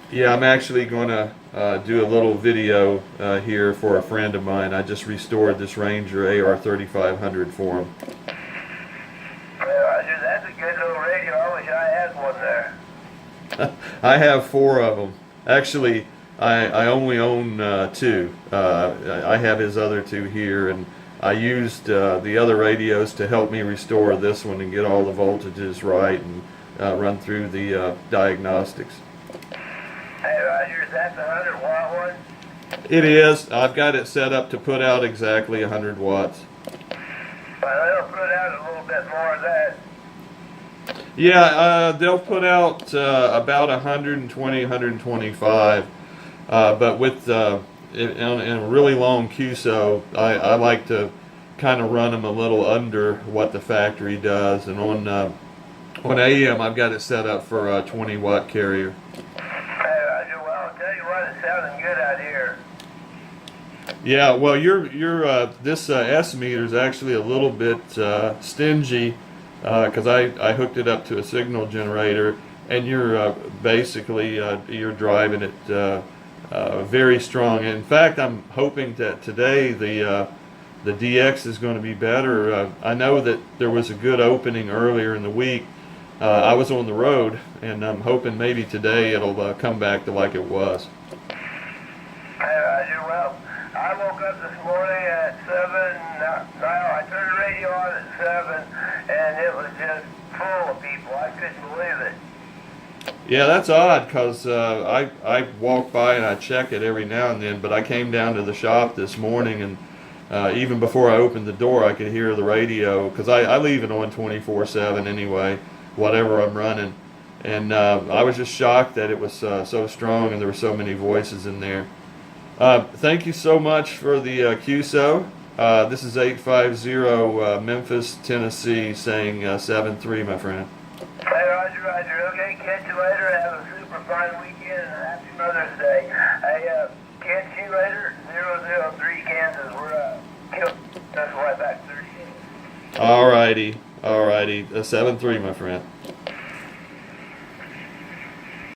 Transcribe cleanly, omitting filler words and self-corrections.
Yeah, I'm actually going to do a little video here for a friend of mine. I just restored this Ranger AR-3500 for him. Roger, that's a good little radio. I wish I had one there. I have four of them. Actually, I only own two. I have his other two here, and I used the other radios to help me restore this one and get all the voltages right and run through the diagnostics. Hey, Roger, is that the 100-watt one? It is. I've got it set up to put out exactly 100 watts. Well, they'll put out a little bit more of that. Yeah, they'll put out about 120, 125, but with in a really long QSO, I like to kind of run them a little under what the factory does, and on AM I've got it set up for a 20-watt carrier. Hey, Roger, well, I'll tell you what, it's sounding good out here. Yeah, well, your this S meter is actually a little bit stingy because I hooked it up to a signal generator, and you're basically you're driving it very strong. In fact, I'm hoping that today the DX is going to be better. I know that there was a good opening earlier in the week. I was on the road, and I'm hoping maybe today it'll come back to like it was. Hey, Roger, well, I woke up this morning at 7. Now, I turned the radio on at 7, and it was just full of people. I couldn't believe it. Yeah, that's odd because I walk by and I check it every now and then, but I came down to the shop this morning, and even before I opened the door I could hear the radio because I leave it on 24/7 anyway, whatever I'm running, and I was just shocked that it was so strong and there were so many voices in there. Thank you so much for the QSO. This is 850 Memphis, Tennessee, saying 7-3, my friend. Hey, Roger, Roger. Okay, catch you later. Have a super fine weekend and happy Mother's Day. Hey, catch you later. 003 Kansas. We're killed. That's why back 38. Alrighty, 7-3, my friend.